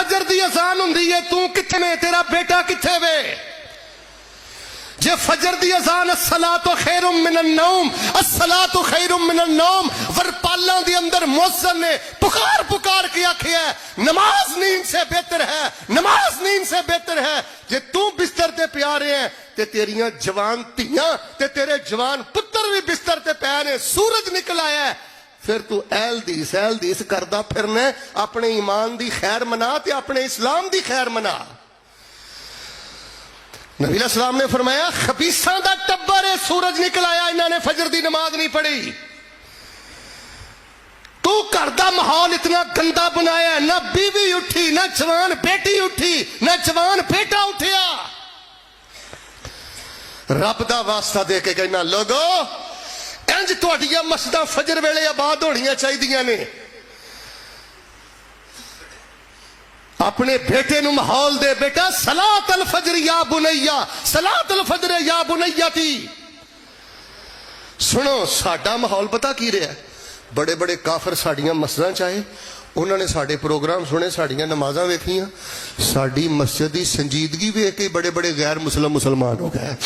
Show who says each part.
Speaker 1: फजर दी अजान हुंदी है, तू किथे में, तेरा बेटा किथे वे? जे फजर दी अजान अस्सलातु खैरुम मिनन नौम, अस्सलातु खैरुम मिनन नौम, वरपालां दे अंदर मुअज्जिन ने पुकार पुकार के आखिया नमाज नींद से बेहतर है, नमाज नींद से बेहतर है। जे तू बिस्तर ते पिया रहे हैं ते तेरियां जवान धीयां ते तेरे जवान पुत्र भी बिस्तर ते पै ने, सूरज निकल आया है, फिर तू ऐलदीस करदा फिरना, अपने ईमान दी खैर मना ते अपने इस्लाम दी खैर मना। नबी अलैहिस्सलाम ने फरमाया खबीसां दा टब्बर है, सूरज निकल आया, इन्होंने फजर दी नमाज नहीं पढ़ी। तू घर दा माहौल इतना गंदा बनाया, ना बीवी उठी, ना जवान बेटी उठी, ना जवान बेटा उठिया। रब दा वास्ता दे के कहना लोगो इंज तुहाडियां मस्जिदां फजर वेले आबाद होनियां चाहिदियां ने। अपने बेटे नू माहौल दे, बेटा सलात अल फजर या बुनैया, सलात अल फजर या बुनैया थी। सुनो साडा माहौल पता की रहा है, बड़े बड़े काफर साड़ियां मस्जिदां चाहे, उन्होंने साडे प्रोग्राम सुने, साड़ियां नमाज़ां वेखियां, साडी मस्जिद की संजीदगी वेख के बड़े बड़े गैर मुसलमान हो गए।